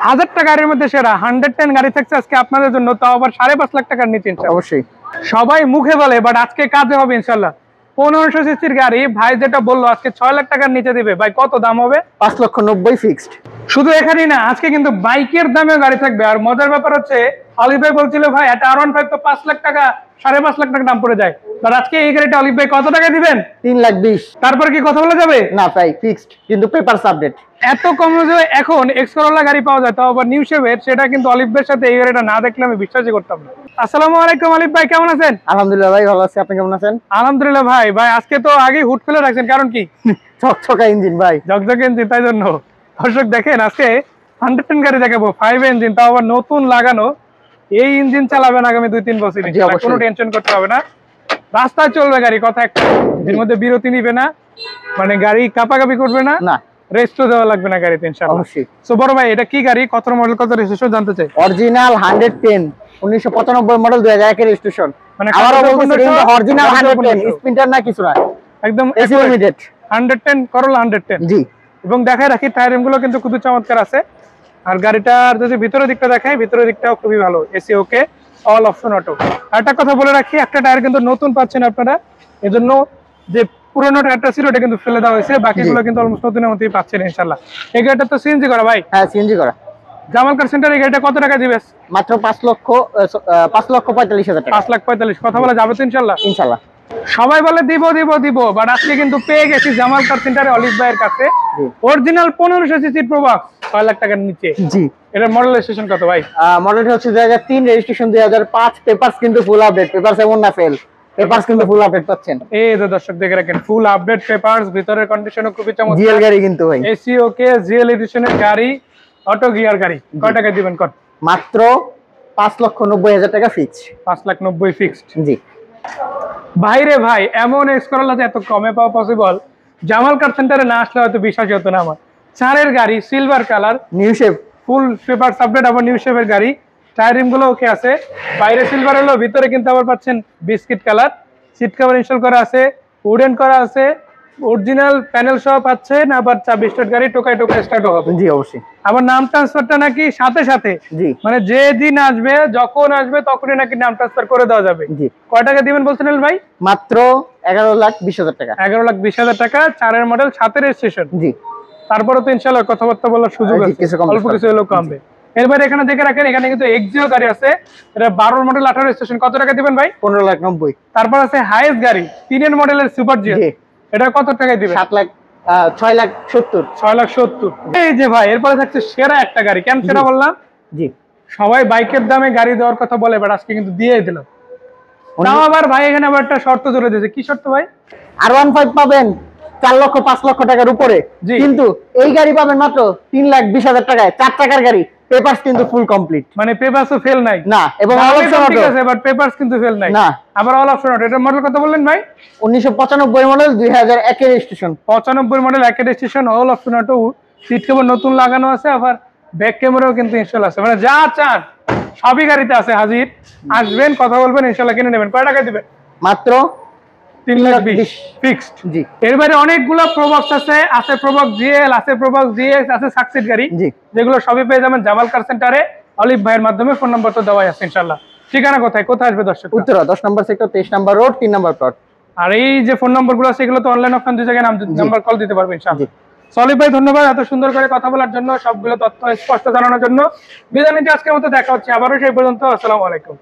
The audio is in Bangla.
1000টা গাড়ির মধ্যে সেরা 110 গাড়ি থাকছে আজকে আপনাদের জন্য, তাও আবার 5.5 লাখ টাকার নিচে। অবশ্যই সবাই মুখে বলে, বাট আজকে কাজে হবে ইনশাল্লাহ। 1500 সিসির গাড়ি ভাই যেটা বললো আজকে 6 লাখ টাকার নিচে দিবে। ভাই কত দাম হবে? 5,90,000 ফিক্সড। শুধু এখানেই না, আজকে কিন্তু বাইকের দামেও গাড়ি থাকবে। আর মজার ব্যাপার হচ্ছে, অলিভ ভাই বলছিল ভাই একটা R15 তো 5 লাখ টাকা 5.5 লাখ টাকা দাম পড়ে যায়, বাট আজকে এই গাড়িটা অলিভ ভাই কত টাকা দিবেন? 3,20,000। তারপর কি কথা বলা যাবে? না ভাই ফিক্সড, কিন্তু পেপারস আপডেট। এত কম যে এখন এক্স করোলা গাড়ি পাওয়া যায়, তাও আবার নিউ শেভের, সেটা কিন্তু অলিভ ভাইয়ের সাথে এই গাড়িটা না দেখলে আমি বিশ্বাসই করতাম না। আসসালামু আলাইকুম অলিভ ভাই, কেমন আছেন? আলহামদুলিল্লাহ ভাই ভালো আছি, আপনি কেমন আছেন? আলহামদুলিল্লাহ ভাই। ভাই আজকে তো আগে হুট খুলে রাখছেন, কারণ কি? চকচকা ইঞ্জিন ভাই, ঝকঝকে ইঞ্জিন, তাই জন্য। দর্শক দেখেন আজকে 110 গাড়ি দেখাবো, 5 ইঞ্জিন, তাও আবার নতুন লাগানো। এই ইঞ্জিন চালাবেন আগামী 2-3 বছর, কোনো টেনশন করতে হবে না। রাস্তায় চলবে গাড়ি, কথা একটা, এর মধ্যে বিরতি নিবে না, মানে গাড়ি কাপাকাপি করবে না, রেস্টও দেওয়া লাগবে না গাড়িতে ইনশাআল্লাহ। অবশ্যই। সো বড় ভাই, এটা কি গাড়ি, কত মডেল, কত রেজিস্ট্রেশন জানতে চাই? অরিজিনাল 110 1995 মডেল 2001 এর রেজিস্ট্রেশন। মানে আবারো বলতেছি কিন্তু অরিজিনাল 110, স্পিন্টার না কিছু না, একদম এসি লিমিটেড 110 করোলা 110। জি। এবং দেখায় রাখি টায়ার গুলো কিন্তু খুবই চমৎকার আছে। আর গাড়িটার যদি ভিতরের দিকটা দেখাই, ভিতরের দিকটাও খুবই ভালো, AC okay, all option auto. একটা কথা বলে রাখি, একটা টায়ার কিন্তু নতুন পাচ্ছেন আপনারা, এজন্য যে পুরোনো টায়ারটা ছিল এটা কিন্তু ফেলে দেওয়া হয়েছে, বাকিগুলো কিন্তু অলমোস্ট নতুনের মতোই পাচ্ছেন ইনশাআল্লাহ। এই গাড়িটা তো সিএনজি করা ভাই? হ্যাঁ সিএনজি করা। জামাল কার সেন্টারে এই গাড়িটা কত টাকা দিবে? মাত্র 5,45,000 টাকা। 5,45,000 কথা বলা যাবে তো ইনশাআল্লাহ? ইনশাআল্লাহ। সবাই বলে দিব দিব দিব, বাট আজকে কিন্তু পেয়ে গেছি জামাল কার সেন্টারে অলিভ ভাইয়ের কাছে অরিজিনাল 1500 সিসির প্রোবক্স 6 লাখ টাকার নিচে। জি। এটা মডেল রেজিস্ট্রেশন কত ভাই? মডেলটা হচ্ছে 2003, রেজিস্ট্রেশন 2005, পেপারস কিন্তু ফুল আপডেট, পেপারস এমন না ফেল, পেপারস কিন্তু ফুল আপডেট পাচ্ছেন। এই যে দর্শক দেখে রাখেন, ফুল আপডেট পেপারস, ভিতরের কন্ডিশনও খুবই চমৎকার। জিএল গাড়ি কিন্তু ভাই, এসি ওকে, জিএল এডিশনের গাড়ি, অটো গিয়ার গাড়ি। কয় টাকা দিবেন কত? মাত্র 5,90,000 টাকা ফিক্সড। 5,90,000 ফিক্সড। জি ভাইরে ভাই, এমন এক্স করোলা এত কমে পাওয়া পসিবল, জামাল কার সেন্টারে না আসলে হয়তো বিশ্বাসই হতো না আমার। 4 এর গাড়ি, সিলভার কালার, নিউ শেপ, ফুল পেপারস আপডেট, আবার নিউ শেপের গাড়ি। টায়ারিং গুলো ওকে আছে, বাইরে সিলভার হলো, ভিতরে কিন্তু আবার পাচ্ছেন biscuit colour. Seat cover install করা আছে, উডেন করা আছে, অরিজিনাল প্যানেল সহ পাচ্ছেন। আবার চাবি স্টার্ট গাড়ি, টোকায় টোকায় স্টার্ট হবে। জি অবশ্যই। আবার নাম ট্রান্সফারটা নাকি সাথে সাথে, জি, মানে যে দিন আসবে যখন আসবে তখনই নাকি নাম ট্রান্সফার করে দেওয়া যাবে। জি। কয় টাকা দিবেন বলছেন ভাই? মাত্র 11,20,000 টাকা। 11,20,000 টাকা, 4 এর মডেল, 7 এর রেজিস্ট্রেশন। জি। তারপরে তো ইনশাআল্লাহ কথাবার্তা বলার সুযোগ আছে, অল্প কিছু হলেও কমবে। এরপরে এখানে দেখে রাখেন, এখানে কিন্তু এক্সিও গাড়ি আছে, এটা 12 মডেল, 18 রেজিস্ট্রেশন। কত টাকা দিবেন ভাই? 15,90,000। তারপর আছে হাইয়েস্ট গাড়ি, 3 এর মডেলের সুপার জি, এটা কত টাকায় দিবেন? 6,70,000। 6,70,000। এই যে ভাই, এরপরে থাকছে সেরা একটা গাড়ি। কেন সেরা বললাম? জি। সবাই বাইকের দামে গাড়ি দেওয়ার কথা বলে, বাট আজকে কিন্তু দিয়ে দিল। তাও আবার ভাই এখানে আবার একটা শর্ত জুড়ে দিয়েছে। কি শর্ত ভাই? R15 পাবেন 4 লক্ষ 5 লক্ষ টাকার উপরে, কিন্তু এই গাড়ি পাবেন মাত্র 3,20,000 টাকায়। 4 চাকার গাড়ি, পেপারস কিন্তু ফুল কমপ্লিট, মানে পেপারসও ফেল নাই না, এবং অল অপশন অটো আছে, বাট পেপারস কিন্তু ফেল নাই না। আবার অল অপশন অটো। এটা মডেল কত বললেন ভাই? 1995 মডেল, 2001 এর রেজিস্ট্রেশন। 95 মডেল, 1 এর registration, all option auto. Seat cover নতুন লাগানো আছে, আবার ব্যাক ক্যামেরাও কিন্তু ইনস্টল আছে, মানে যা চান সবই গাড়িতে আছে হাজির। আসবেন, কথা বলবেন, ইনশাআল্লাহ কিনে নেবেন। কয় টাকা দিবেন? মাত্র 3,20,000 ফিক্সড। জি। এর বাইরে অনেকগুলো প্রোবক্স আছে, প্রোবক্স জিএল আছে, প্রোবক্স জিএক্স আছে, সাকসিড গাড়ি, যেগুলো সবই পেয়ে যাবেন জামাল কার সেন্টারে অলিভ ভাইয়ের মাধ্যমে। ফোন নাম্বার তো দেওয়াই আছে ইনশাআল্লাহ। ঠিকানা কোথায়, কোথায় আসবে দর্শক? উত্তরা 10 নম্বর সেক্টর, 23 নম্বর রোড, 3 নম্বর প্লট। আর এই যে ফোন নাম্বারগুলো আছে, এগুলো তো অনলাইন অফলাইন দুই জায়গায় নাম্বার কল দিতে পারবেন ইনশাআল্লাহ। সলিভ ভাই ধন্যবাদ এত সুন্দর করে কথা বলার জন্য, সবগুলো তথ্য স্পষ্ট জানানোর জন্য। বিদায় নিতে আজকের মতো দেখা হচ্ছে আবারও, সেই পর্যন্ত আসসালামু আলাইকুম।